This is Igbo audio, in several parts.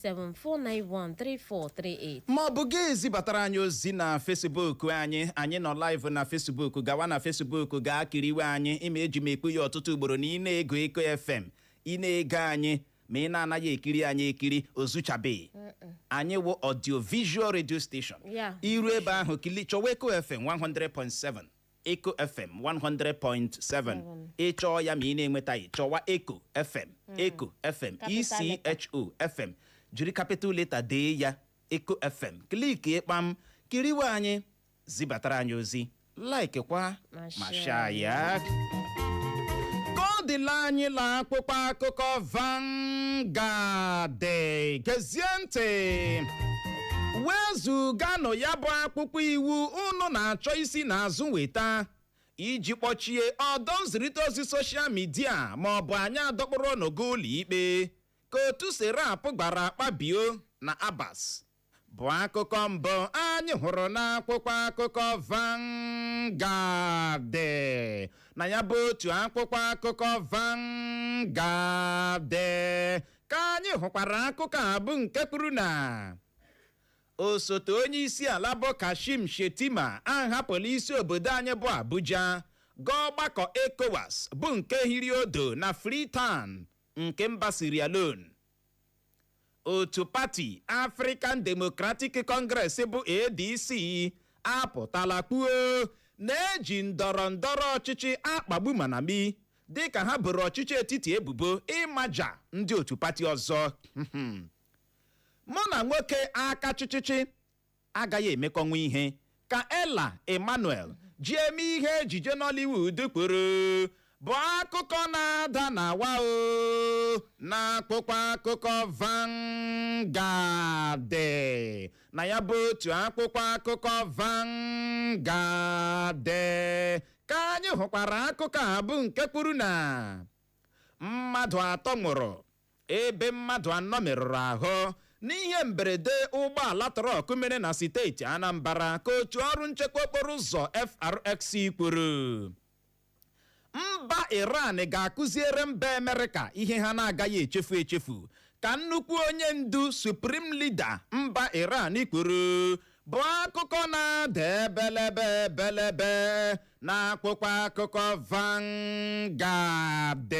74913438 ma ọ bụ gị zibatara anyị ozi na Facebook anyị nọ live na Facebook, gawa na Facebook gaa kiriwe anyị. Ime eji m ekpu ya ọtụtụ ugboro na ị na-ego Eko FM, ị na-ego anyị ma ị na-anaghị ekiri anyị ekiri ozuchabe. Anyị wụ audio visual radio station. Iru ebe ahụ chọwa Eko FM 100.7, Eko FM 100.7. ịchọọ ya ma ị na-enwetaghị chọwa Eko FM, Eko FM, ISIOKWU FM, jiri capital letter dee ya Eko FM, kliki ịkpam kiriwe anyị, zibatara anyị ozi, like kwa ma share ya. Ka ọ dịla anyị la akpụkpọ akụkọ Vanguard, gezie ntị. Wezuganụ ya bụ akpụkpọ iwu unu na-achọ isi n'azụ weta iji kpọchie ọdọ nzirịta ozi soshal midia ma ọ bụ anyị adọkpụrụ n'ogo ụlọ ikpe ka otu serap gbara akpabio na Abas bụ akụkọ mbụ anyị hụrụ n'akwụkwọ akụkọ Vanguard. Na ya bụ otu akwụkwọ akụkọ Vanguard ka anyị hụkwara akụkọ abụ nke kwuru na osote onye isi ala bụ Kashim Shettima ahapụla isi obodo anyị bụ Abuja gaa ọgbakọ ECOWAS bụ nke hiri odo na Freetown nke mba Sierra Leone. Otu pati African Democratic Congress bụ ADC apụtala kwuo na-eji ndọrọ ndọrọ ọchịchị akpagbu Manami dịka ha boro ọchịchị etiti ebubo ịmaja ndị otu pati ọzọ. Mụ na nwoke aka chịchịchị agaghị emekọnwu ihe ka Ella Emmanuel ji eme ihe ejije Nollywood kwuru bụ akụkọ na-ada na wa na akpụkpọ akụkọ Vanguard. Na ya bụ otu akpụkpọ akụkọ Vanguard ka anyị hụkwara akụkọ a bụ nke kwuru na mmadụ 3 nwụrụ ebe mmadụ 4 merụrụ ahụ n'ihe mberede ụgbọala trọk mere na steeti Anambra ka otu ọrụ nchekwa okporo ụzọ FRXC kwuru. Mba Iran ga-akụziere mba Amerịka ihe ha na-agaghị echefu ka nnukwu onye ndu Supreme Leader mba Iran kwuru bụ akụkọ na-ada ebelebe na akwụkwọ akụkọ Vanguard.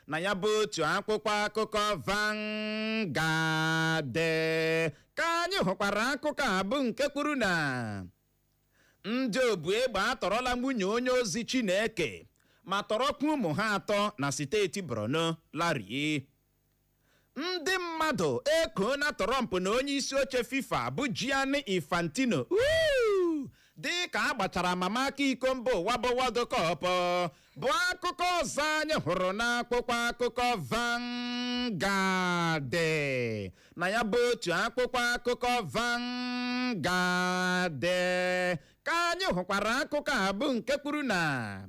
Na ya bụ otu akwụkwọ akụkọ Vanguard ka anyị hụkwara akụkọ a bụ nke kwuru na ndị obu egbe atọrọla nwunye onye ozi Chineke ma tọrọkwa ụmụ ha 3 na steeti Borno larie. Ndị mmadụ eko na Trump na onye isi oche FIFA bụ Gianni Infantino dị ka agbachara mama aka iko mba ụwa bụ World Cup bụ akụkọ ọzọ anyị hụrụ n'akwụkwọ akụkọ Vanguard. Na ya bụ otu akwụkwọ akụkọ Vanguard ka anyị hụkwara akụkọ a bụ nke kwuru na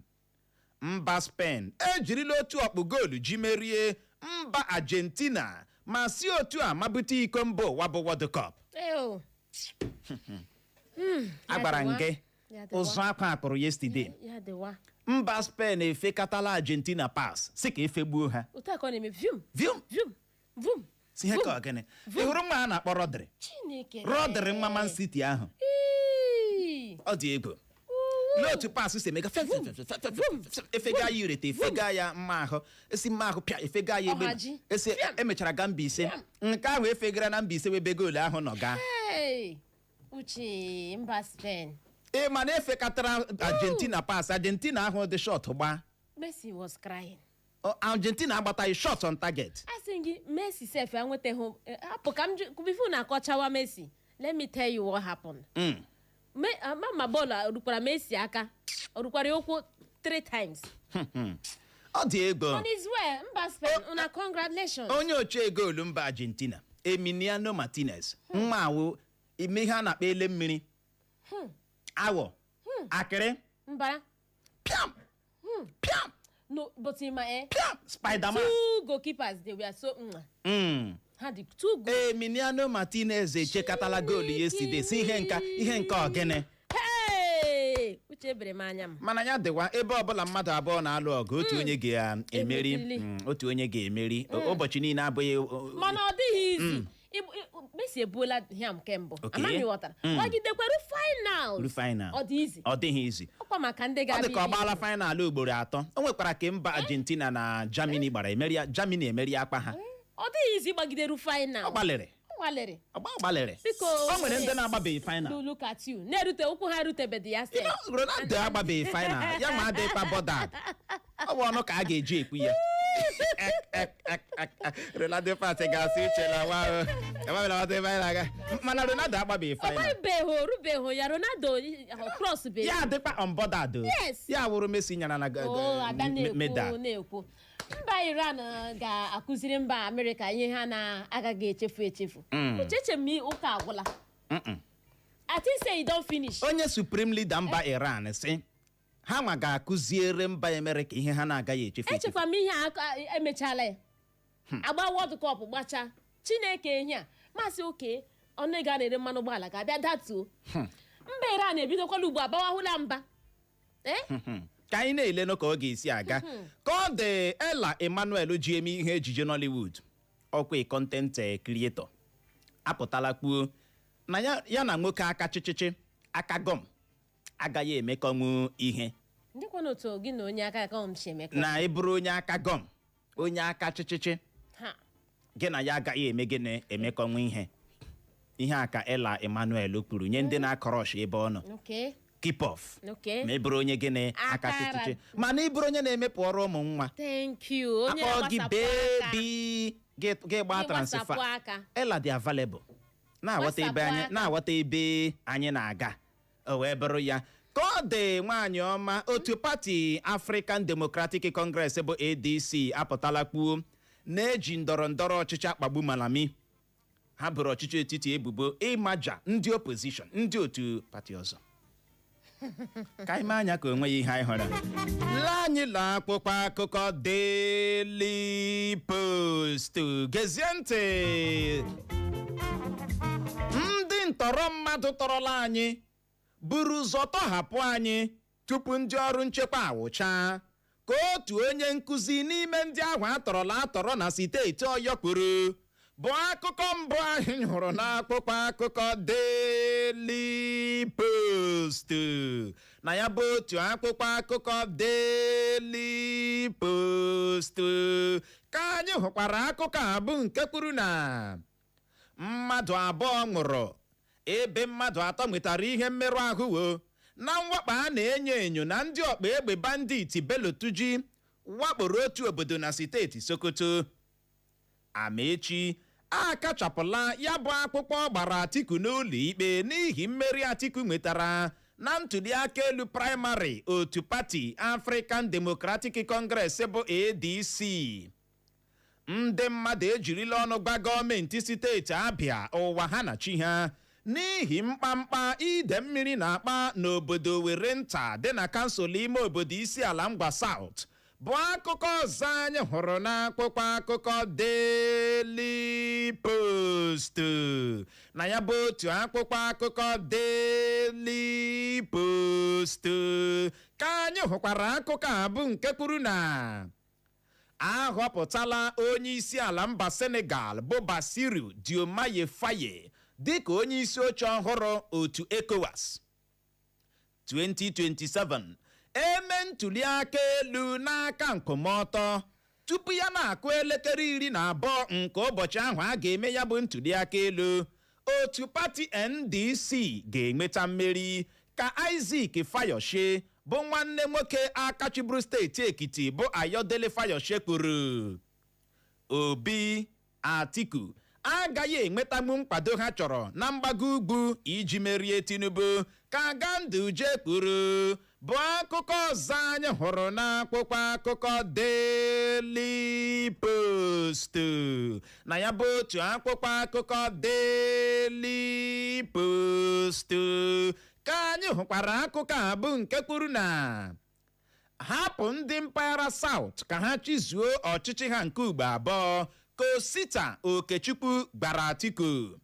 mba Spain ejirila otu ọkpụ goolu ji merie mba Argentina ma si otu a mabute iko mba ụwa bụ World Cup. Agbara nke ụzọ akwa akpụrụ yesterday. Mba Spain efekatala Argentina pass si ka efegbuo ha. Si ihe ka gịnị? Ị hụrụ nwa a na-akpọ Rodri nwa Man City ahụ? Ọ dị egwu. N'otu pass si emega efega ya irete efega ya mma ahụ esi mma ahụ pịa efega ya egbe esi emechara ga Mbaise nke ahụ efegara na Mbaise webe goolu ahụ nọga. Uche mba Spain Ma na-efekatara Argentina pass Argentina ahụ dị shot gba. Messi was crying. Argentina agbataghị shot on target. I think Messi sef anwetaghị hapụ ka m before na akọchawa Messi. Let me tell you what happened. Mama bola rukwara Messi aka. Rukwara okwu 3 times. Ọ dị ego. On his way mba Spain una congratulations. Onye ochie goolu mba Argentina Emiliano Martinez nwa awụ ime ha na kpele mmiri. Awọ. Akịrị. Mbara. Piam. Piam. No, but in my Spider-Man. 2 goalkeepers they were so had 2 goals. Emiliano Martinez echekatala goolu yesterday si ihe nka ogene. Uche bere manya m. Mana ya dịwa ebe ọbụla mmadụ abụọ na-alụ ọgụ otu onye ga-emeri ụbọchị niile abụghị. Mana ọ dịghị izi Messi ebuola him kembo amami ghọtara gbagidekwaru final ọ dị izi ọ dịghị izi ọkwa maka ndị ọ dị ka ọ gbala final ugboro 3 o nwekwara ka mba Argentina na Germany gbara Germany emeri akpa ha ọ dịghị izi gbagideru final ọ gbalịrị o nwere ndị na-agbabeghị final look at you na-erute ụkwụ ha erutebedi ya sef Ronaldo agbabeghị final ya ma adịkwa bọdad ọ bụ ọnụ ka a ga-eji ekwu ya Ronaldo pati ga-asị uche na mana Ronaldo agbabeghị final rubeghị ya Ronaldo cross be ya adịkwa on bọdad ya wụrụ Messi nyara na medal na-ekwu mba Iran ga-akụziri mba Amerịka ihe ha na-agaghị echefu ucheche m ụka agwụla I think say you don't finish. Onye supreme leader mba Iran si ha nwa ga-akụziere mba Amerịka ihe ha na-agaghị echefu echekwa m ihe emechala ya agba World Cup gbacha Chineke ihe a masị oke ọnụ ga na-ere mmanụ ụgbọala ga-abịa datuo mba Iran ebidokwala ugbo abawahụla mba ka anyị na-ele ka ọ ga-esi aga ka ọ dị Ella Emmanuel ji eme ihe ejije Nollywood ọkwa content creator apụtala kwuo na ya na nwoke aka chịchịchị aka gọm agaghị emekọnwu ihe ndịkwana otu gị na onye aka gọm si emekọ na ịbụrụ onye aka gọm onye aka chịchịchị gị na ya agaghị eme gịnị emekọnwu ihe aka Ella Emmanuel kwuru nye ndị na-akọrọsh ebe ọ nọ keep off ma ịbụrụ onye gịnị aka chịchịchị mana ịbụrụ onye na-emepụ ọrụ ụmụ nwa akpọ gị bebi gị gbaa transfer Ella dị available na-aghọta ebe anyị na-aga o wee bụrụ ya ka ọ dị nwaanyị ọma otu pati African Democratic Congress bụ ADC apụtala kwuo na-eji ndọrọ ọchịchị akpagbu Malami ha bụrụ ọchịchị etiti ebubo ịmaja ndị opposition ndị otu pati ọzọ ka anyị anya ka onweghị ihe anyị hụrụ lee anyị la akpụkpọ akụkọ Daily Post gezie ntị ndị ntọrọ mmadụ tọrọla anyị buru ụzọ tọhapụ anyị tupu ndị ọrụ nchekwa awụcha ka otu onye nkụzi n'ime ndị ahụ atọrọ na steeti Ọyọ kwuru bụ akụkọ mbụ anyị hụrụ n'akpụkpọ akụkọ Daily Post na ya bụ otu akpụkpọ akụkọ Daily Post ka anyị hụkwara akụkọ abụ nke kwuru na mmadụ abụọ nwụrụ ebe mmadụ atọ nwetara ihe mmerụ ahụ na mwakpo a na-enyo enyo na ndị ọkpa egbe banditi Bello Tuji wakporo otu obodo na steeti Sokoto Amechi akachapụla ya bụ akpụkpọ gbara Atiku n'ụlọ ikpe n'ihi mmeri Atiku nwetara na ntụliaka elu praịmarị otu pati African Democratic Congress bụ ADC ndị mmadụ ejirila ọnụ gwa gọọmenti steeti Abịa ụwa ha na chi ha n'ihi mkpamkpa ide mmiri na-akpa n'obodo Were Nta dị na kansụl ime obodo Isiala Ngwa South bụ akụkọ ọzọ anyị hụrụ n'akpụkpọ akụkọ Daily Post na ya bụ otu akpụkpọ akụkọ Daily Post ka anyị hụkwara akụkọ abụ nke kwuru na ahọpụtala onye isi ala mba Senegal bụ Bassirou Diomaye Faye dịka onye isi oche ọhụrụ otu ECOWAS 2027 eme ntụliaka elu n'aka nkwụmọtọ tupu ya na-akụ elekere 12 nke ụbọchị ahụ a ga-eme ya bụ ntụliaka elu otu pati NDC ga-enweta mmeri ka Isaac Fayose bụ nwanne nwoke akachiburu steeti Ekiti bụ Ayodele Fayose kwuru Obi Atiku agaghị enwetanwu nkwado ha chọrọ na mgbago ugwu iji merie Tinubu ka Ganduje kwuru bụ akụkọ ọzọ anyị hụrụ n'akwụkwọ akụkọ Daily Post na ya bụ otu akwụkwọ akụkọ Daily Post ka anyị hụkwara akụkọ abụ nke kwuru na hapụ ndị mpaghara South ka ha chizuo ọchịchị ha nke ugbo abụọ ka Osita Okechukwu gbara Atiku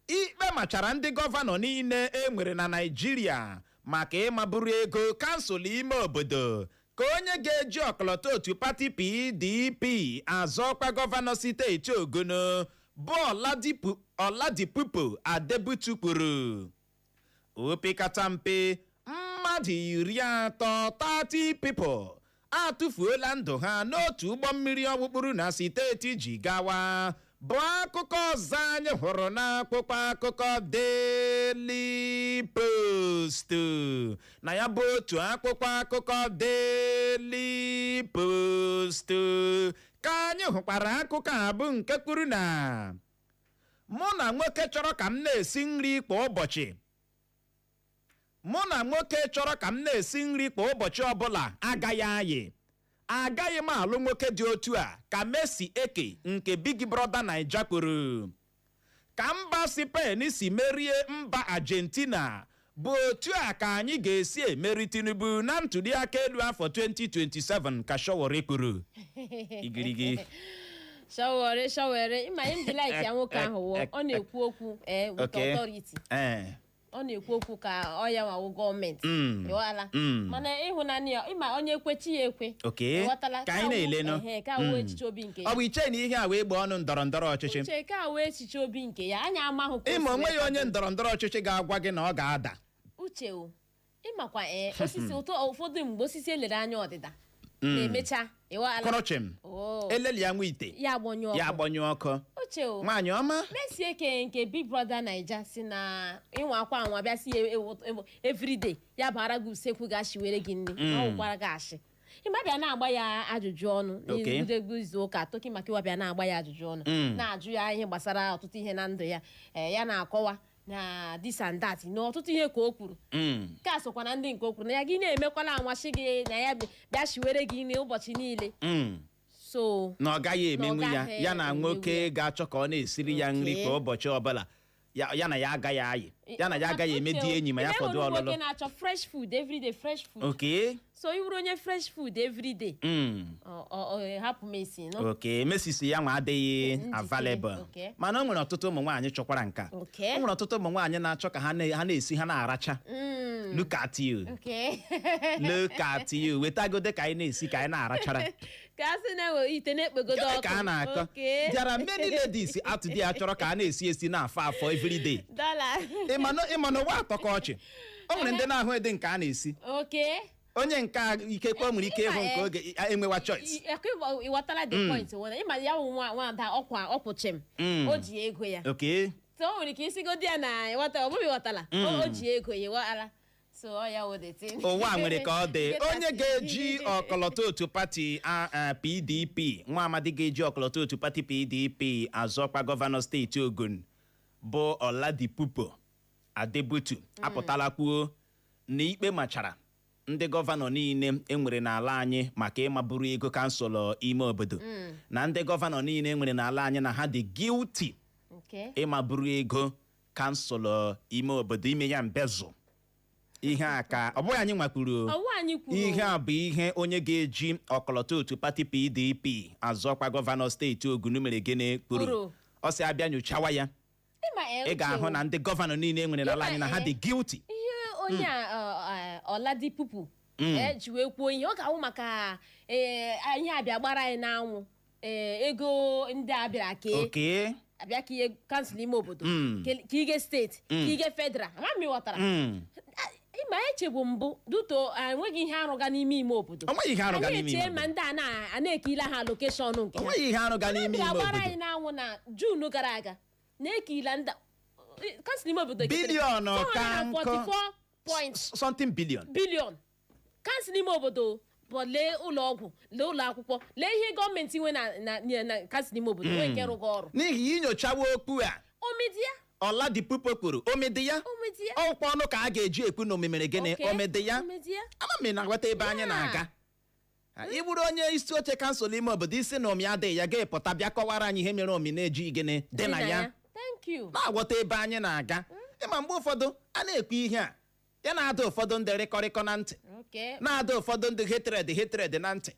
ikpe machara ndị gọvanọ niile e nwere na Naịjirịa maka ịmaburu ego kansụl ime obodo ka onye ga-eji ọkọlọtọ otu pati PDP azọ ọkwa gọvanọ steeti Ogono bụ Oladipupo Adebutu kwuru opekata mpe mmadụ 30 people atụfuola ndụ ha n'otu ụgbọ mmiri ọkpụkpụrụ na steeti Jigawa bụ akụkọ ọzọ anyị hụrụ n'akwụkwọ akụkọ Daily Post. na ya bụ otu akwụkwọ akụkọ Daily Post ka anyị hụkwara akụkọ a bụ nke kwuru na mụ na nwoke chọrọ ka m na-esi nri kwa ụbọchị ọbụla agaghị m alụ nwoke dị otu a, ka Messi Eke nke Big Brother Naija kwuru. ka mba Spain si merie mba Argentina bụ otu a ka anyị ga-esi emeri Tinubu na ntụliaka elu afọ 2027 ka Sowore kwuru. igirigi Sowore ịma ndị like ya nwoke ahụ ọ na-ekwu okwu with authority. Ọ na-ekwu okwu ka ọ ya nwawo gọọmenti ịwala mana ịhụnanya ya ịma onye ekwechi ya ekwe ịghọtala ka anyị na-ele ka awụ echiche obi nke ya. Ọ bụ iche na ihe a wee gbaa ọnụ ndọrọ ndọrọ ọchịchị uche ka awụ echiche obi nke ya anya amahụ ịma onwe ya onye ndọrọ ndọrọ ọchịchị ga-agwa gị na ọ ga-ada uche o ịmakwa osisi ụfọdụ mgbe osisi elere anya ọdịda na-emecha kọrọchim eleli ya nwa ite ya agbanyụ ọkụ uche o nwaanyị ọma Messi Eke nke Big Brother Naija si na ịnwa akwa anwa bịa si everyday ya bara gị usekwu ga-ashiwere gị nri ọ gwara gị ashị ịma bịa na-agba ya ajụjụ ọnụ n'egwu izu ụka toki maka ịwa bịa na-agba ya ajụjụ ọnụ na-ajụ ya ihe gbasara ọtụtụ ihe na ndụ ya ya na-akọwa na this and that na ọtụtụ ihe ka o kwuru ka sokwa na ndị nke o kwuru na ya gị na-emekwala anwachi gị na ya bịa shiwere gị nri ụbọchị niile so na ọ gaghị emenwu ya na nwoke ga-achọ ka ọ na-esiri ya nri kwa ụbọchị ọbụla ya na ya agaghị ayị ya na ya agaghị eme di enyi ma ya fọdụ ọlụlụ. Nwoke na-achọ fresh food everyday fresh food. So ị bụrụ onye fresh food everyday hapụ Messi no. Messi ya nwa adịghị available mana o nwere ọtụtụ ụmụ nwaanyị chọkwara nka o nwere ọtụtụ ụmụ nwaanyị na-achọ ka ha na-esi ha na-aracha. Look at you. Look at you. Wetagode ka anyị na-esi ka anyị na-arachara ka asị na ite na-ekpegodo ọkụ ka a na-akọ. There are many ladies out there achọrọ ka a na-esi na-afọ everyday. ịmanụ ụwa atọ ka ọchị o nwere ndị na-ahụ ede nke a na-esi onye nke ikekwe o nwere ike ịhụ nke oge enwewa choice. Ịghọtala the point ịma ya nwada ọkwụchim o ji ego ya so o nwere ike isigodi ya na ịghọta ọbụghị ịghọtala o ji ego ya ịghọtala so ya ụwa nwere ka ọ dị onye ga-eji ọkọlọtọ otu pati PDP nwa amadi ga-eji ọkọlọtọ otu pati PDP azọkwa gọvanọ steeti Ogun bụ Oladipupo Adebutu apụtala kwuo na ikpe machara ndị gọvanọ niile enwere n'ala anyị maka ịmaburu ego kansụl ime obodo na ndị gọvanọ niile enwere n'ala anyị na ha dị guilty ịmaburu ego kansụl ime obodo ime ya mbezu. Ihe a ka ọ bụghị anyị nwakwuru ihe a bụ ihe onye ga-eji ọkọlọtọ otu pati PDP azọkwa gọvanọ steeti Ogun mere gịnị kwuru ọ sị abịa nyochawa ya ị ga-ahụ na ndị gọvanọ niile enwere n'ala anyị na ha dị guilty. Ihe onye Oladipupo ji wee kwuo ihe ọ ga-awụ maka ihe abịa gbara anyị n'anwụ ego ndị abịara kee abịa ka ihe kansụl ime obodo ka ige steeti ka ige federal ama m ịghọtara ịma echegbu mbụ duto enweghị ihe arụga n'ime ime obodo anyị eche ma ndị a na-ekile ha lokeshọn nke ha gbara anyị n'anwụ na June gara aga na-ekila ndị kansụl ime obodo bilion ka something billion kansụl ime obodo bụ lee ụlọ ọgwụ lee ụlọ akwụkwọ lee ihe gọọmenti nwe na kansụl ime obodo nwee nke rụga ọrụ n'ihi inyochawa okwu a omidia Oladipupo kwuru omedi ya ọkwa ọnụ ka a ga-eji ekwu na omemere gịnị omedi ya ama m na-aghọta ebe anyị na-aga. Ị bụrụ onye isi oche kansụl ime obodo isi na omi adịghị ya ga-epụta bịa kọwara anyị ihe mere omi na-eji gịnị dị na ya na-aghọta ebe anyị na-aga. Ịma mgbe ụfọdụ a na-ekwu ihe a ya na-ada ụfọdụ ndị rịkọrịkọ na ntị na-ada ụfọdụ ndị hatred na ntị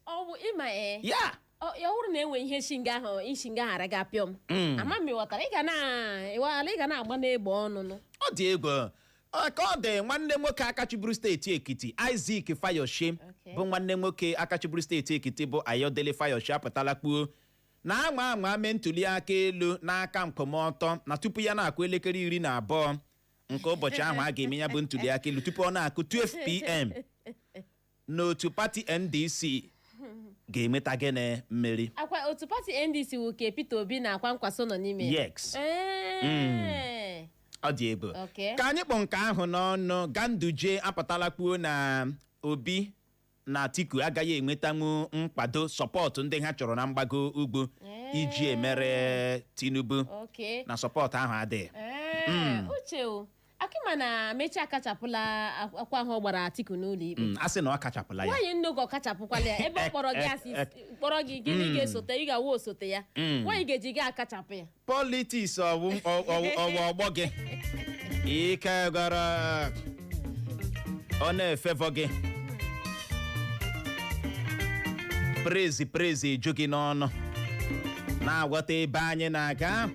ya hụrụ na enwe ihe isi nga ghara gị apịọm ama m ịghọtara ị ga na-agba n'egbe ọnụnụ ọ dị egwu ka ọ dị nwanne nwoke akachiburu steeti Ekiti Isaac Fayose bụ nwanne nwoke akachiburu steeti Ekiti bụ Ayodele Fayose apụtala kpuo na anwa mee ntuli aka elu n'aka nkwụmọtọ na tupu ya na-akụ elekere 12 nke ụbọchị ahụ a ga-eme ya bụ ntuli aka elu tupu ọ na-akụ 12 p.m. n'otu pati NDC ga-emeta gịnị mmeri. Akwa otu pati NDC wuke Peter Obi na akwa nkwaso nọ n'ime ya. Yes. Ọ dị ebe. Ka anyị kpọ nke ahụ n'ọnụ. Ganduje apụtala kwuo na Obi na Atiku agaghị enwetanwu nkwado sọpọtụ ndị ha chọrọ na mgbago ugwu iji emere Tinubu na sọpọtụ ahụ adịghị. Uche o akịma na mechi akachapụla akwa ahụ gbara Atiku n'ụlọ ikpe. A sị na ọ kachapụla ya. Nwaanyị nnukwu ọ kachapụkwala ya ebe ọ kpọrọ gị asị kpọrọ gị gịnị ga-esote ị ga-awụ osote ya. Nwaanyị ga-eji gị akachapụ ya. Politiks ọgbọ gị ike gara ọ na-efevọ gị prezi eju gị n'ọnụ na-agwọta ebe anyị na-aga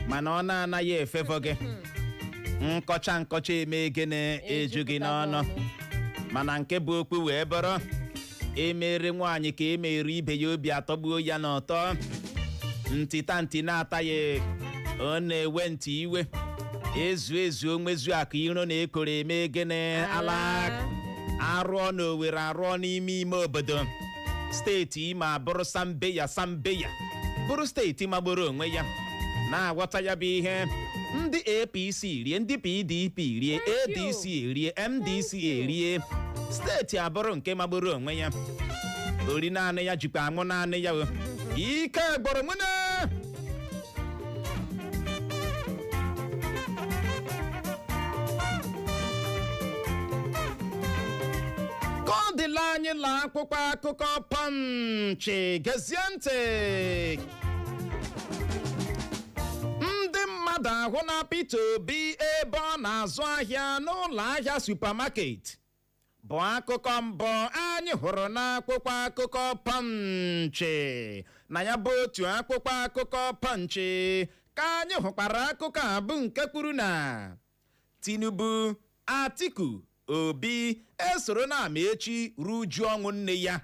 mana ọ na-anaghị efevọ gị nkọcha eme gịnị eju gị n'ọnụ mana nke bụ okwu wee bụrụ emere nwaanyị ka emere ibe ya obi atọgbuo ya n'ọtọ ntị na-ata ya ọ na-ewe ntị iwe ezu onwezu akụ iro na-ekoro eme gịnị ala arụọ n'Owerri arụọ n'ime obodo steeti Imo abụrụ Sambeya bụrụ steeti magburu onwe ya na-agwọta ya bụ ihe ndị APC rie ndị PDP rie ADC rie MDC erie steeti abụrụ nke magburu onwe ya ori naanị ya jikwa aṅụ naanị ya ike gboro nwene ka ọ dịla anyị la akwụkwọ akụkọ Punch gezie ntị. Ndị mmadụ ahụ na Peter Obi ebe ọ na-azụ ahịa n'ụlọ ahịa supermarket bụ akụkọ mbụ anyị hụrụ n'akwụkwọ akụkọ Punch. Na ya bụ otu akwụkwọ akụkọ Punch ka anyị hụkwara akụkọ a bụ nke kwuru na Tinubu, Atiku, Obi esoro na Amaechi ruju ọnwụ nne ya.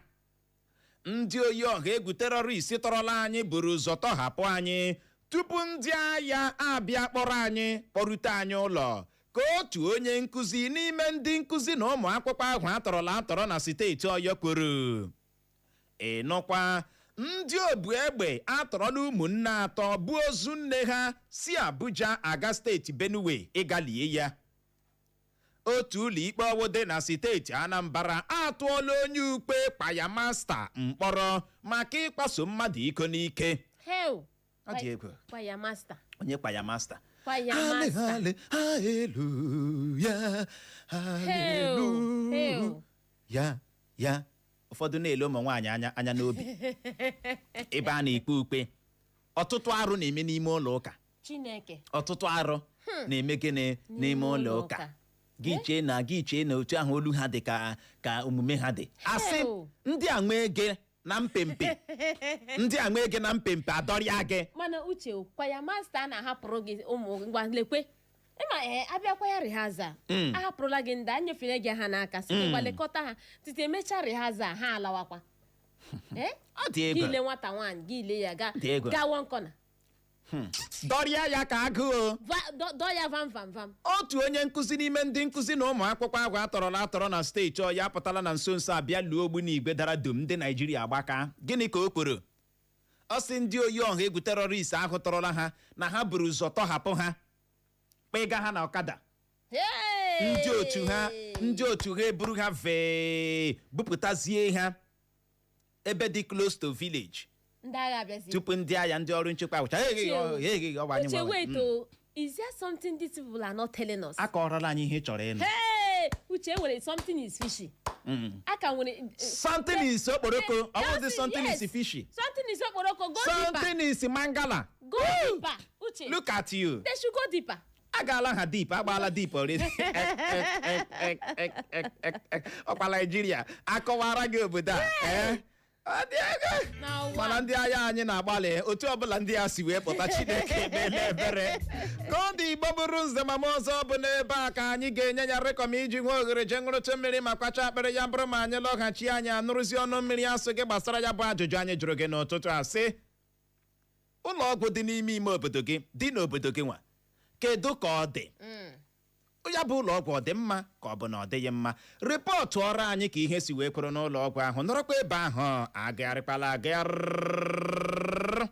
Ndị oyi ọha egwu terọrist tọrọla anyị buru ụzọ tọhapụ anyị tupu ndị agha abịa kpọrọ anyị kpọrute anyị ụlọ ka otu onye nkụzi n'ime ndị nkụzi na ụmụ akwụkwọ ahụ atọrọ na steeti Ọyọ kwuru. Ịnụkwa ndị obu egbe atọrọ na ụmụnne atọ bụ ozu nne ha si Abuja aga steeti Benue ịga lie ya. Otu ụlọ ikpe ọwụde na steeti Anambra atụọla onye ukpe Kpayamasta mkpọrọ maka ịkpaso mmadụ iko n'ike. Onye Kpayamasta. Hallelujah, hallelujah. Ya ụfọdụ na-ele ụmụ nwaanyị anya n'obi ebe a na-ekpe ukpe. Ọtụtụ arụ na-eme n'ime ụlọ ụka. Chineke. Ọtụtụ arụ na-eme gịnị n'ime ụlọ ụka. Gị chee na otu ahụ olu ha dị ka omume ha dị. Asị ndị a nwee ege na mpempe ndị a nwee ege na mpempe adọrịa gị. Mana Uche Kpayamasta na-ahapụrụ gị ụmụ ngwa lekwe ịma abịakwa ya rehaza ahapụrụla gị ndị anyefere gị ha n'aka si ngwa lekọta ha tite emechaa rehaza ha alawakwa. Gị ile nwata nwaanyị gị ile ya gawa nkọna dọrịa ya ka agụụ dọya vam. Otu onye nkụzi n'ime ndị nkụzi na ụmụ akwụkwọ ahụ atọrọ na steeti Ọyọ apụtala na nso abịa luo Ogbunigwe dara dum ndị Naijiria agbaka. Gịnị ka o kwuru? Ọ sị ndị oyi ọha egwu terọrist ahụ tọrọla ha na ha buru ụzọ tọhapụ ha kpịga ha na ọkada. Ndị otu ha eburu ha vee bupụtazie ha ebe dị close to village tupu ndị agha ndị ọrụ nchekwa is there something these people are not telling us? Akọrọla anyị ihe chọrọ ịnụ. Uche nwere something is fishy. Aka nwere something is okporoko. Ọ something is fishy. Something is okporoko. Go deeper. Something is mangala. Go deeper. Uche. Look at you. They should go deeper. Agala ha deep, agbala deep already. Ọkwa Nigeria akọwara gị obodo a. Mana ndị agha anyị na-agbalị otu ọbụla ndị a si wee pụta Chineke emela ebere. Ka ọ dị Igbo bụrụ nze ma ọzọ bụ n'ebe a ka anyị ga-enye ya rekọm iji nwe oghere je ṅụrụtụ mmiri ma kwacha akpịrị ya bụrụ ma anyị lọghachi anyị anụrụzi ọnụ mmiri asụ gị gbasara ya bụ ajụjụ anyị jụrụ gị n'ụtụtụ a sị ụlọ ọgwụ dị n'ime ime obodo gị dị n'obodo gị nwa kedu ka ọ dị ya bụ ụlọ ọgwụ ọ dị mma ka ọ bụ na ọ dịghị mma rịpọtụ ọrụ anyị ka ihe si wee kwuru n'ụlọ ọgwụ ahụ nọrọkwa ebe ahụ agagharịkwala agagharị.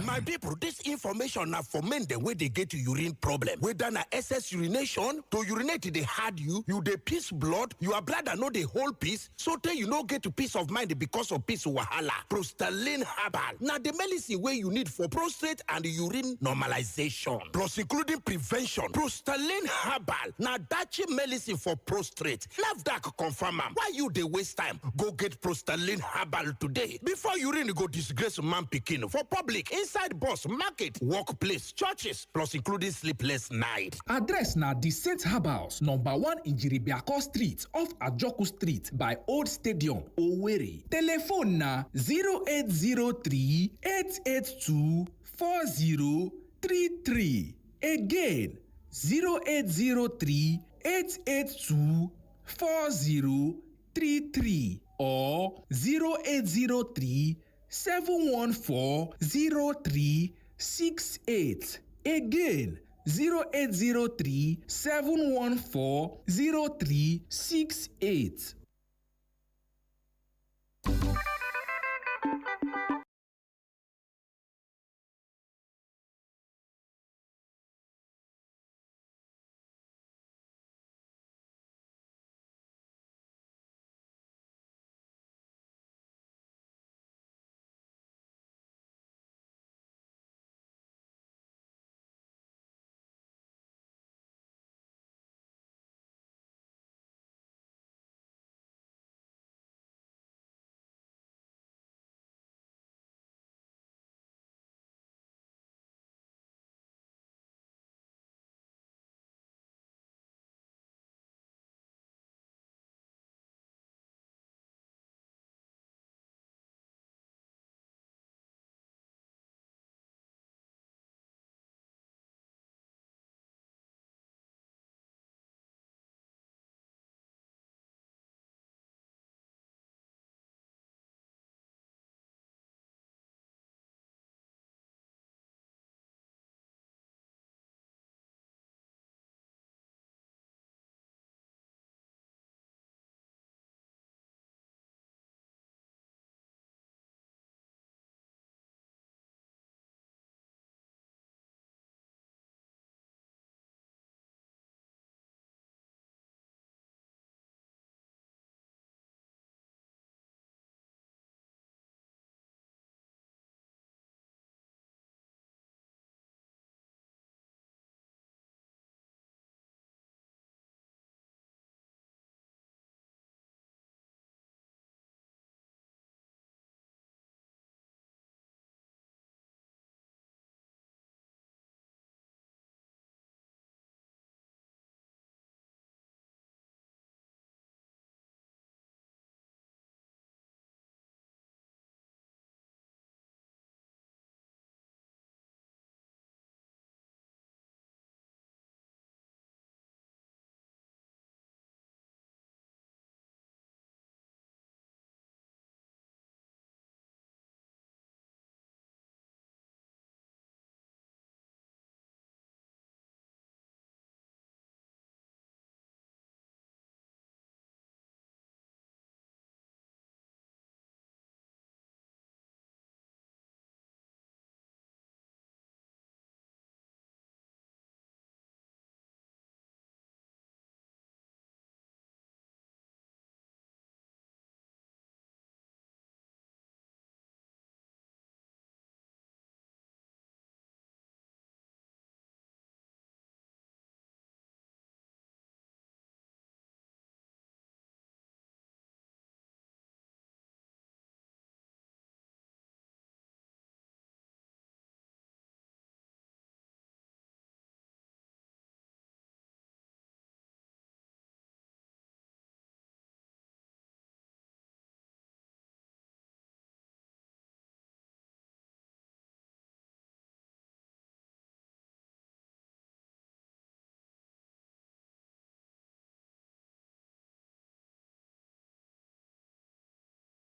My people, this information now for men the way they get urine problem. Whether na excess urination, to urinate they hard you dey piss blood, your bladder no dey hold piss, so tey you no get peace of mind because of piss wahala. Prostalane herbal. Now the medicine where you need for prostate and urine normalization, plus including prevention. Prostalane herbal. Now that's medicine for prostate. NAFDAC confirm am. Why you dey waste time? Go get prostalane herbal today before urine go disgrace man pikin for public, inside bus, market, workplace, churches, plus including sleepless night. Address na the Saint Herbals, number 1 in Jiribiako Street, off Ajoku Street by Old Stadium, Owerri. Telephone na 0803 882 4033. Again, 0803 882 4033 or 0803 714-0368. Again, 0803-714-0368.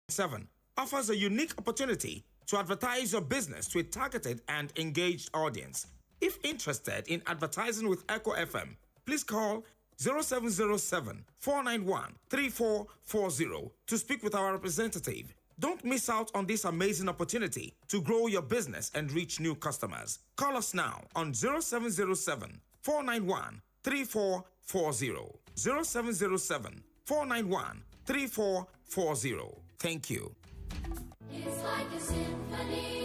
Seven offers a unique opportunity to advertise your business to a targeted and engaged audience. If interested in advertising with Echo FM, please call 0707 491 3440 to speak with our representative. Don't miss out on this amazing opportunity to grow your business and reach new customers. Call us now on 0707 491 3440. 0707 491 3440. Thank you. It's like a symphony.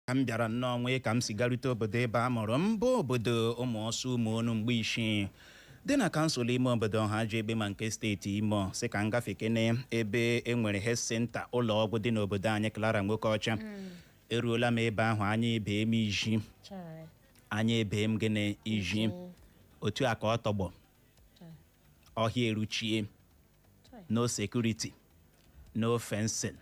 ka m bịara nnọọ nwee ka m si garute obodo ebe a mụrụ m bụ obodo ụmụọsụ ụmụonu mgbe isii dị na kansụl ime obodo ọhaji egbe ma nke steeti Imo si ka m gafe kene ebe enwere health center ụlọọgwụ dị n'obodo anyị Clara Nwokeọcha eruola m ebe ahụ anya ebe m iji anya ebe m gịnị iji otu a ka ọ tọgbọ ọhịa eruchie no security no fencing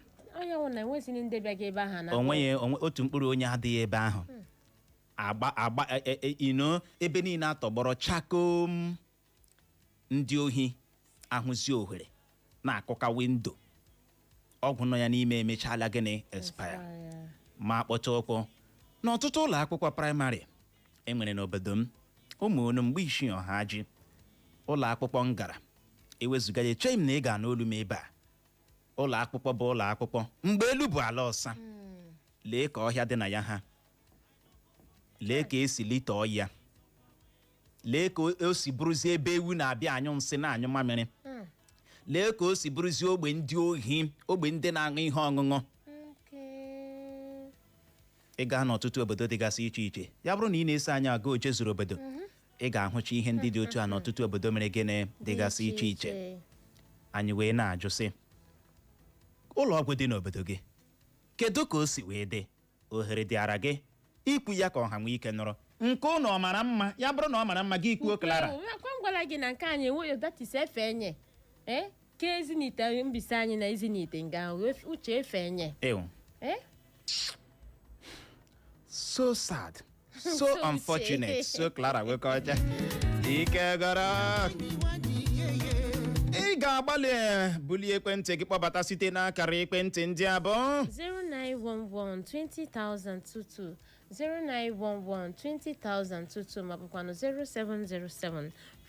onweghị otu mkpụrụ onye adịghị ebe ahụ agba ebe niile atọgbọrọ chakom ndị ohi ahụzi ohere na-akụka windo ọgwụ nọ ya n'ime emechala gịnị expire ma kpọcha ụkwụ n'ọtụtụ ụlọ akwụkwọ praịmarị enwere n'obodo m ụmụonu mgbe isii ọhaji ụlọ akwụkwọ m gara ewezụga ya echeghị m na ị ga n'olu m ebe a ụlọ akwụkwọ bụ ụlọ akwụkwọ mgbe elu bụ ala ọsa lee ka ọhịa dị na ya ha lee ka esi litọọ ya lee ka o si bụrụzie ebe ewu na-abịa anyụ nsị na anyụ mamịrị lee ka o si bụrụzie ogbe ndị ohi ogbe ndị na-aṅụ ihe ọṅụṅụ ị gaa n'ọtụtụ obodo dịgasị iche iche ya bụrụ na ị na-eso anyị aga oche zuru obodo ị ga-ahụcha ihe ndị dị otu a n'ọtụtụ obodo mere gịnị dịgasị iche iche anyị wee na-ajụ sị ụlọ ọgwụ dị n'obodo gị kedu ka o si wee dị ohere dịara gị ikwu ya ka ọha nwee ike nọrọ nke ụnụ ọ mara mma ya bụrụ na ọ mara mma gị kwuo Clara akwa m gwara gị na nke anyị enweghị datis efe enye ka ezinite mbisa anyị na ezinite nga uche efe enye so sad so unfortunate so Clara Nwokeọcha ike gara ị ga-agbalị bulie ekwentị gị kpọbata site n'akara ekwentị ndị abụọ 0911-20,022 0911-20,022 ma bụkwanụ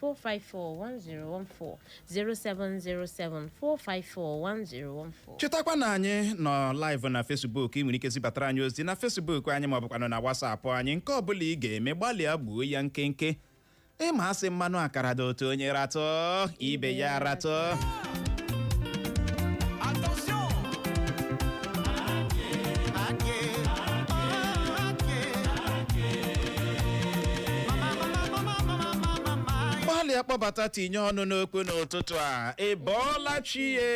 0707-454-1014 0707-454-1014. chetakwa na anyị nọ live na Facebook ị nwere ike zibatara anyị ozi na Facebook anyị ma ọ bụkwanụ na WhatsApp anyị nke ọbụla ị ga-eme gbalịa gbuo ya nkenke ịma asị mmanụ akara dị otu onye ratọ ibe ya ratọ gbalịa kpọbata tinye ọnụ n'okwu n'ụtụtụ a ị bọọla chie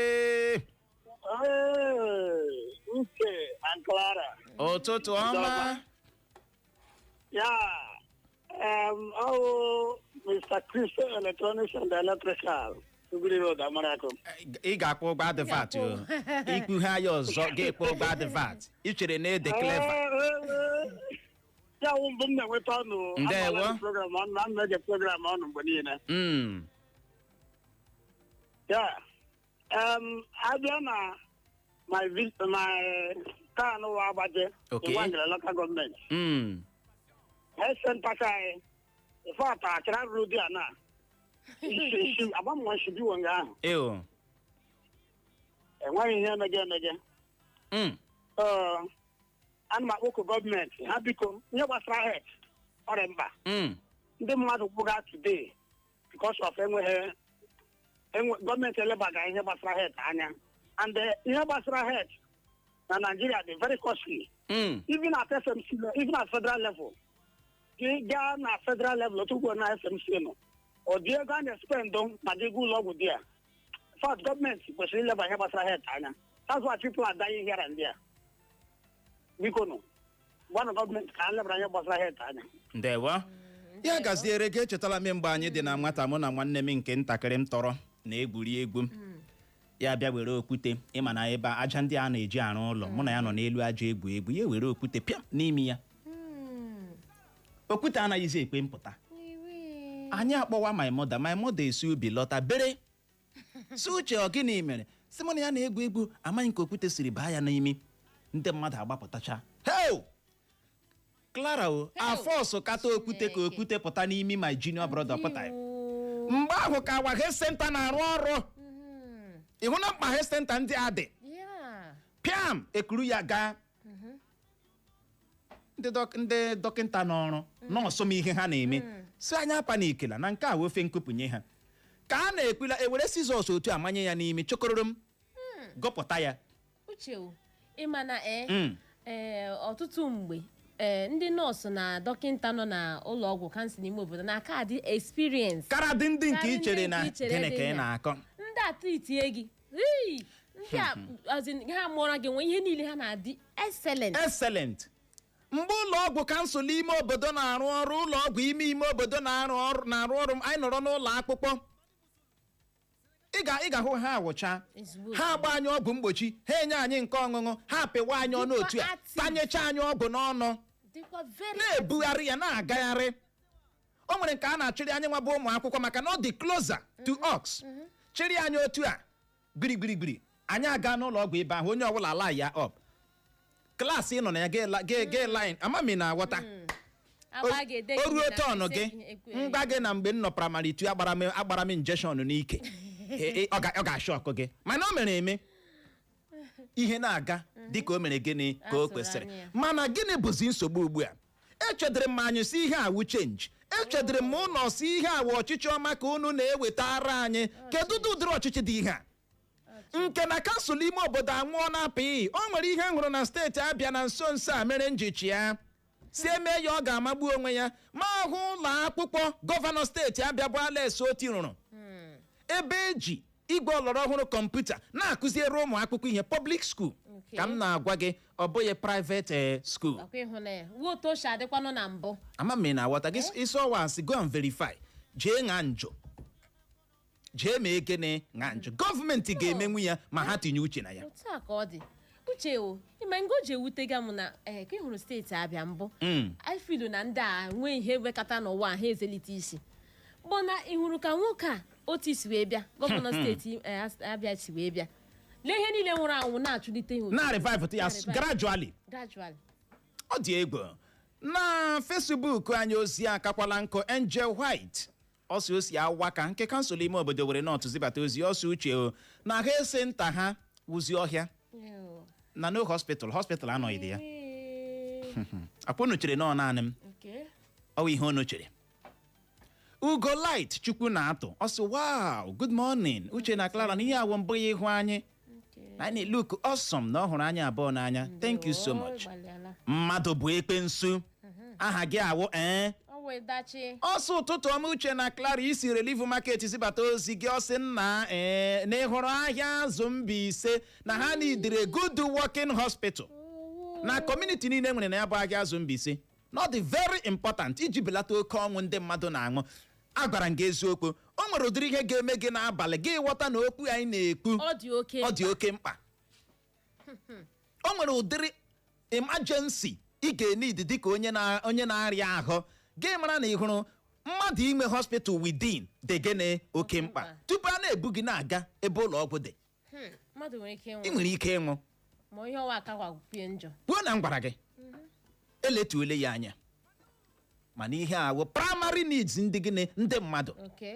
ụtụtụ ọma Mr. Christian Electronics and Electrical. ị ga-akwụ ụgwọ advat ikpughe anya ọzọ ga-ekwu ụgwọ advat ị chere na ede clever ya wụ mbụ m na-enweta ọnụ ndewo program ọnụ mgbe niile ya abịa na my kan ụwa agbaje ngwangere local gọọmenti center anyị ife ata achara ruru dị a na agbamnwa shibiwo nga ahụ enweghị ihe emege ana m akpọkụ gọọmenti ha biko ihe gbasara het ọrịa mkpa ndị mmadụ kwụga today because of enweghị gọọmenti elebaga ihe gbasara het anya and ihe gbasara het na Nigeria dị very costly even at FMC even at federal level gaa na federal level otu ugbo na FMC nọ ọ dị ego a na-espendụ ma dị ego ụlọ ọgwụ dị ya fat gọọmenti kwesịrị ileba ihe gbasara het anya that's why people are dying here and there biko nụ gwanụ gọọmenti ka a lebara ihe gbasara het anya ndewo ya gaziere gị echetala m mgbe anyị dị na nwata mụ na nwanne m nke ntakịrị m tọrọ na-egwuri egwu ya bịa were okwute ịma na ebe aja ndị a na-eji arụ ụlọ mụ na ya nọ n'elu aja egwu egwu ya were okwute pịa n'imi ya okwute anaghịzi ekpe mpụta anyị akpọwa my mother esi ubi lọta bere si uche ọ gịnị mere si mụ na ya na-egwu egwu amaghị nke okwute siri baa ya n'imi ndị mmadụ agbapụtacha heo Clara afọsụ kata okwute ka okwute pụta n'imi my junior brother pụta ya mgbe ahụ ka awa health center na-arụ ọrụ ịhụ na mkpa health center ndị a dị pịam ekuru ya gaa ndị dọkịta n'ọrụ nọọsụ m ihe ha na-eme si anya panikila na nke a ofe nkụpụnye ha ka a na-ekwula ewere sizọs otu amanye ya n'imi chokororom gọpụta ya uche ịma na ọtụtụ mgbe ndị nọọsụ na dọkịta nọ na ụlọ ọgwụ kansụl n'ime obodo na-aka dị experience kara dị ndị nke karị ichere na ndị ichere gịnị ka dị ị na- na-akọ ndị a tritie gị ndị a ha mụọra gị nwe ihe niile ha na-adị excellent mgbe ụlọ ọgwụ kansụl ime obodo na-arụ ọrụ ụlọ ọgwụ ime obodo na-arụ ọrụ anyị nọrọ n'ụlọ akwụkwọ ị ga-ahụ ha awụcha Ezigbo ha agba anyị ọgwụ mgbochi ha enye anyị nke ọṅụṅụ ha apịwa anyị ọnụ Dịkwa otu a active. tanyecha anyị ọgwụ n'ọnụ dịkwa very na-ebugharị ya na-agagharị o nwere nke a na-achịrị anyị nwa bụ ụmụ akwụkwọ maka na ọ dị closer to us chịrị anyị otu a gbirigbirigbiri anyị aga n'ụlọ ọgwụ ebe ahụ onye ọbụla ala ya up klaasị ị nọ na ya gee line amami na aghọta agba ga-ede o gị ruo na tọnụ ise gị mgba gị na mgbe m nọ praịmarị 2 agbara m injection n'ike ọ ga-ashọ ọkụ gị mana o mere eme ihe na-aga dịka o mere gịnị ka o Atụrụ kwesịrị anya ya. mana gịnị bụzi nsogbu ugbu a echedere m anyị si ihe awụ chenji echedere m ụlọ si ihe awụ ọchịchị ọma ka unu na-ewetara anyị kedu ụdịrị ọchịchị dị ihe a nke na kansụl ime obodo anwụọ na-apịghị o nwere ihe m hụrụ na steeti Abịa na nso nso a mere njichi ya si eme ya ọ ga-amagbu onwe ya ma hụ ụlọ akwụkwọ gọvanọ steeti Abịa bụ Alex Oti rụrụ ebe eji igwe ọlọrọ ọhụrụ kọmputa na-akụziere ụmụ akwụkwọ ihe public school ka m na-agwa gị ọ bụghị private school ọkwa ịhụnanya wuo otu o si adịkwanụ na mbụ ama m na aghọta gị isi ọwa asị go and verify jee ṅa njọ jee ma egene ṅa njọ gọọmenti ga-emenwu ya ma ha tinye uche na ya otu a ka ọ dị uche o ime ngo ji ewutega m na ka ị hụrụ steeti Abịa mbụ anyị filu na ndị a nwee ihe wekata n'ụwa ha ezelite isi bụ na ị hụrụ ka nwoke a otu isi wee bịa gọvanọ steeti Abịa si wee bịa lee ihe niile nwụrụ anwụ na-achụlite ha na revive ya gradually ọ dị egwu na Facebook anyị ozi akakwala nkụ Angel White ọsị osi awa ka nke kansụl ime obodo were nọtụ zibata ozi ọsị uche o na ha ese nta ha wuzi ọhịa na no hospital anọghị dị ya akwụnụ chere nọ naanị m ọwụ ihe onu chere Ugo Light Chukwu na-atụ ọsị wow good morning uche na Clara na ihe awụ mbụ ya ịhụ anyị anyị look awesome na ọ hụrụ anyị abụọ n'anya thank you so much mmadụ bụ ekwensu aha gị awụ ọsọ ụtụtụ ọma uche na Clara isi relief market zibata ozi gị ọsị nna na ịhụrụ ahịa azụ Mbaise na ha nidire good working hospital na community niile nwere na ya bụ ahịa azụ Mbaise na ọ dị very important iji belata oke ọnwụ ndị mmadụ na-aṅụ agwara m gị eziokwu o nwere ụdịrị ihe ga-eme gị n'abalị gị ghọta na okwu anyị na-ekwu ọ dị oke mkpa o nwere ụdịrị emergency ị ga-enid dịka onye na-arịa ahụ gị mara na ị hụrụ mmadụ ime hospital within dị gịnị oke mkpa tupu a na-ebu gị na-aga ebe ụlọ ọgwụ dị ị nwere ike ịnwụ kwuo na m gwara gị eletuole ya anya mana ihe awụ primary needs ndị gịnị ndị mmadụ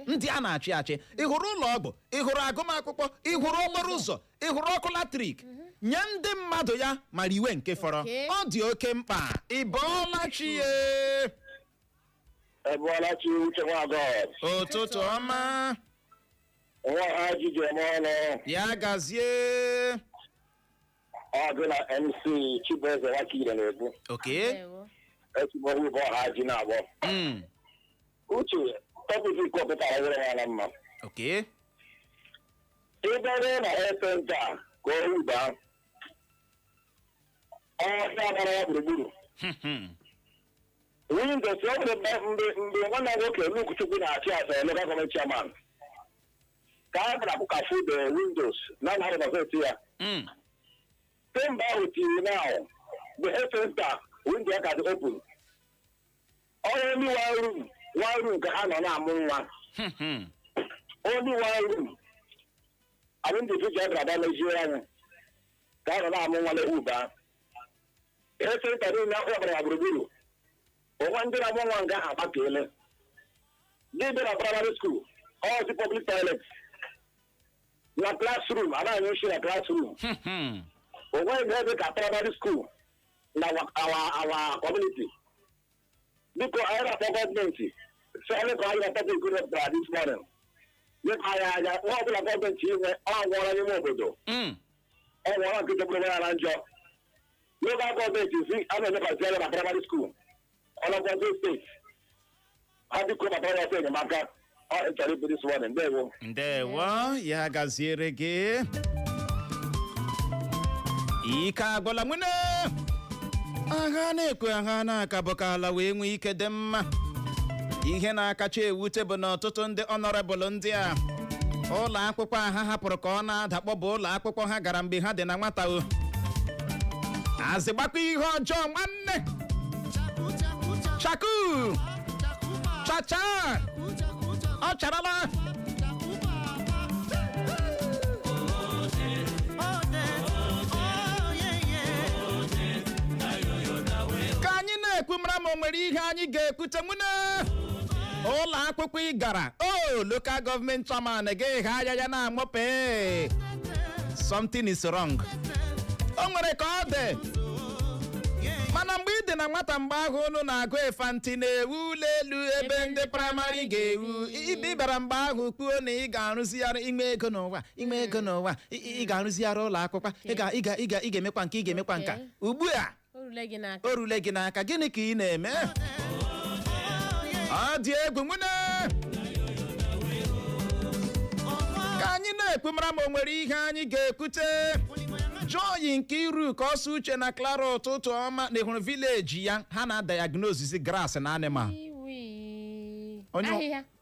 ndị a na-achị achị ị hụrụ ụlọ ọgwụ ị hụrụ agụmakwụkwọ ị hụrụ okporo ụzọ ị hụrụ ọkụ latrik nye ndị mmadụ ya mara iwe nke fọrọ ọ dị oke mkpa ị bọọla chi ya ụtụtụ ọma ya gazie ọ dị na MC Chibueze Nwakire na-ebu ezigbo ụbọ ha ji na-abụọ uche tọpik kọpụtara were ya na mma ịbịara na esenta ka o ruba ọhịa gbara ya gburugburu windows ọ bụrụ mgbe nwanne nwoke Luke Chukwu na-achị asa local government chairman ka a gara pụkafu the windows na na-arụbazeti ya kemgbe ahụ tiri now the health center window ka dị open only one room ka ha nọ na-amụ nwa only one room anyị ndị fuji agrada mejie anya ka ha nọ na-amụ nwa na-ewuba health center dị na ọgbara ya gburugburu onwe ndị na-amụ nwa nga agbakele ndị dị na primary school ọzi public toilet na classroom anaghị nshi na classroom onwe ndị ebe ka primary school na our community biko anyị na-akpọ gọọmenti sịalị ka anyị na-akpọ ikụrepụtara this morning dịka anyị anya nwa ọbụla gọọmenti inwe ọ nwụọra n'ime obodo ọ nwụọra nke chọpụrụ ya na njọ local government is ana elebaziara na primary school all of those states adịkọ ma primary school enyemaka ọ chọrọ ịbụ this one ndewo ya gaziere gị ike agwụla nwune agha na-ekwe agha na-akabụkala wee nwee ike dị mma ihe na-akacha ewute bụ na ọtụtụ ndị honorable ndị a ụlọ akwụkwọ ha hapụrụ ka ọ na-adakpọ bụ ụlọ akwụkwọ ha gara mgbe ha dị na nwata o azịgbakwa ihe ọjọọ nwanne chaku chacha ọ charala ka anyị na-ekwu mara ma o nwere ihe anyị ga-ekwute nwune ụlọ akwụkwọ ị gara local government chairman ga-eghe anya ya na-amụpe something is wrong. O nwere ka ọ dị mana mgbe ị dị na nwata mgbe ahụ unu na-agụ efanti na-ewu ụlọ elu ebe ndị praịmarị ga-ewu ibe bịara mgbe ahụ kwuo na ị ga-arụzigharị inwe ego n'ụwa ị ga-arụzigharị ụlọ akwụkwọ ị ga-emekwa nke ị ga-emekwa nka ugbu a o rule gị n'aka gịnị ka ị na-eme ọ dị egwu nwune ka anyị na-ekwu mara ma o nwere ihe anyị ga-ekwute Joy nke iru ka ọsọ uche na Clara ụtụtụ ọma na ịhụrụ vileji ya ha na-diagnose grass na animal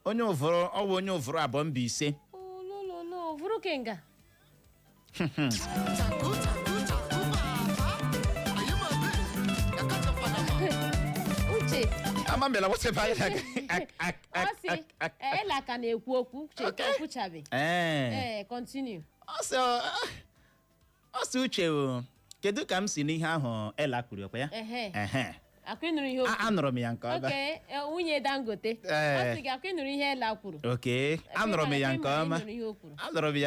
onye ụvụrụ ọwụ onye ụvụrụ 2.5 amambela whatever ela ka na-ekwu okwu ekwuchabe continue ọsị uche kedu ka m si n'ihe ahụ ela kwuru okwe ya akwụnụrụ ihe okwu anụrụ m ya nke ọma nwunye Dangote ọ sị gị akwụnụrụ ihe ela kwuru anụrụ m ya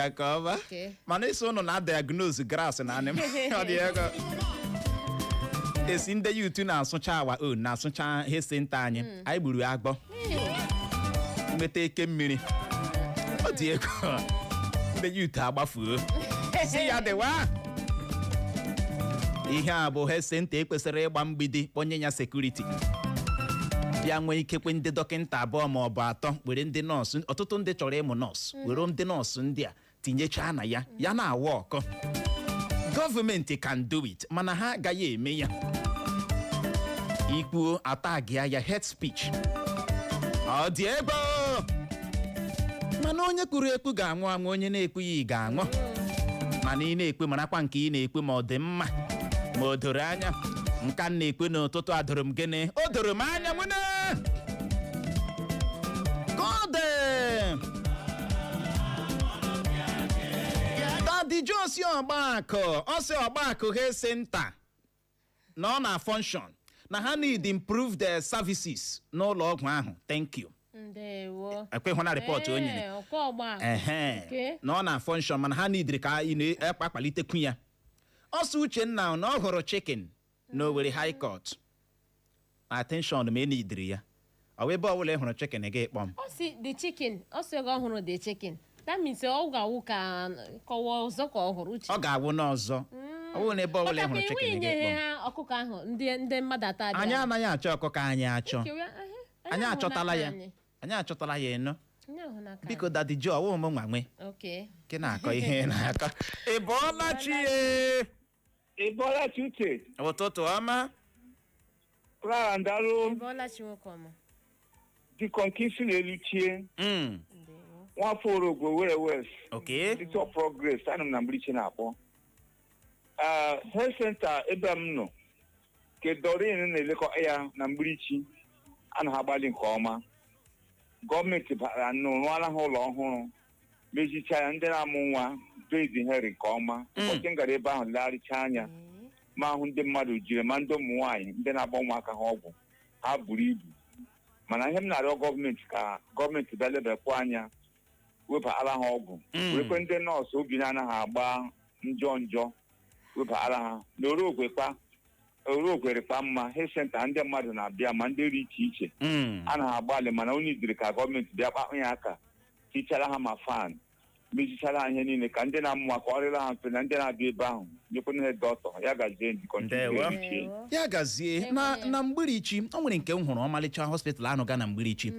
nke ọma mana isi ụnụ na-diagnose grass na anị m ọ dị ego esi ndị yutu na-asụcha awa na-asụcha hesenta anyị gburu agbọ nweta eke mmiri ọ dị ego ndị yutu agbafuo si ya dịwa ihe a bụ hesenta ekwesịrị ịgba mgbidi kpọnye ya sekuriti bịa nwee ikekwe ndị dọkịnta 2 ma ọ bụ 3 were ndị nọọsụ ọtụtụ ndị chọrọ ịmụ nọọsụ were ndị nọọsụ ndị a tinyechaa na ya na-awa ọkọ gọọmenti can do it mana ha agaghị eme ya ikwuo atagịa ya hate speech ọ dị ego mana onye kwuru ekwu ga-anwụ anwụ onye na-ekwughị ga-anwụ mana ị na-ekwe marakwa nke ị na-ekwe ma ọ dị mma ma o doro anya nka na-ekwe n'ụtụtụ adoro m gịnị o doro m anya nwene gode Daddy Josi ọgbakọ hesenta na ọ na function na ha need improve their services n'ụlọ ọgwụ ahụ thank you ekweghị na report onye na ọ na function mana ha need ka ị na-akpalitekwu ya ọsọ Uchenna na ọ hụrụ chicken na Owerri High Court attention ma enidiri ya ọ ebe ọbụla ị hụrụ chicken gị kpọm the chicken ọ hụrụ the chicken that means ọ ga-awụ ka kọwa ọzọ ka ọ hụrụ uche ọ ga-awụ n'ọzọ ọ bụrụ na ebe ọbụla ị hụrụ chicken gị kpọm ha ọkụkọ ahụ ndị mmadụ ata abịa anyị anaghị achọ ọkụkọ anyị achọ anyị achọtala ya eno biko Daddy Joe ọwụ m nwa nwe ke na-akọ ihe na-akọ ị bọọla chi uche ụtụtụ ọma Clara ndalụ dịkọ nke isi na-eluchie nwafọ orogbo were west City of Progress ana m na mgbirichi na-akpọ health center ebe m nọ ke Doreen na-elekọ ya na mgbirichi a na ha agbalị nke ọma gọọmenti bara rụọla ha ụlọ ọhụrụ mezicha ya ndị na-amụ nwa bedi heri nke ọma ụbọchị m gara ebe ahụ legharịcha anya ma ahụ ndị mmadụ jiri ma ndị ụmụ nwaanyị ndị na-agba ụmụaka ha ọgwụ ha buru ibu mana ihe m na-arịọ gọọmenti ka gọọmenti bịa lebakwa anya webara ha ọgwụ werekwe ndị nọọsụ obi na-anaghị agba njọ webara ha na orogwerekwa mma health center ndị mmadụ na-abịa ma ndị dị iche iche a na-agbalị mana onye idiri ka gọọmenti bịa kpakpụ ya aka tichara ha ma fan mezichara anyị niile ka ndị na-amụ maka ọrịla ha mfe na ndị na-abịa ebe ahụ nyekwana ha dọtọ ya gazie ya gazie na Mgbirichi o nwere nke m hụrụ ọmalịcha hospital anụ ga na Mgbirichi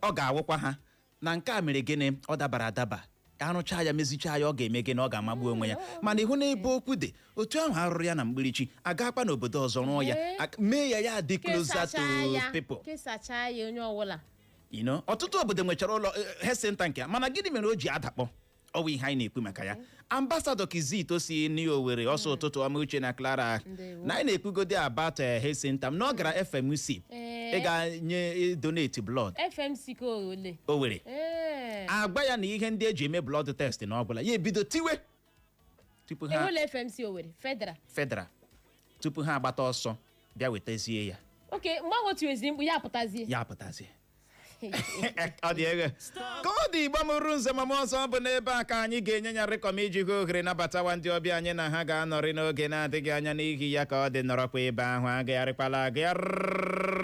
ọ ga-awụkwa ha na nke a mere gịnị ọ dabara adaba arụcha ya mezicha ya ọ ga-eme gịnị ọ ga-amagbu onwe ya mana ịhụ n'ebe okwu dị otu ahụ arụrụ ya na Mgbirichi agakwa n'obodo ọzọ rụọ ya mee ya dị closer to people ọtụtụ obodo nwechara ụlọ health center nke mana gịnị mere o ji adakpọ ọwụ ihe anyị na-ekwu maka ya ambasadọ Kizito si n'Owerri ọsọ ụtụtụ ọma uche na Clara na anyị na-ekwugodi about health center na ọ gara FMC ị ga-nye donate blood FMC ka Owerri agba ya na ihe ndị eji eme blood test na ọbụla ya ebido tiwe tupu ha FMC Owerri federal tupu ha agbata ọsọ bịa wetazie ya mgbe ahụ tiwezi mkpu ya apụtazie ọ dị ego ka ọ dị Igbo mụrụ nze ma ọzọ bụ n'ebe a ka anyị ga-enye ya rịkọm iji hụ ohere nabatawa ndị ọbịa anyị na ha ga-anọrị n'oge na-adịghị anya n'ihi ya ka ọ dị nọrọkwa ebe ahụ agagharịkwala agagharị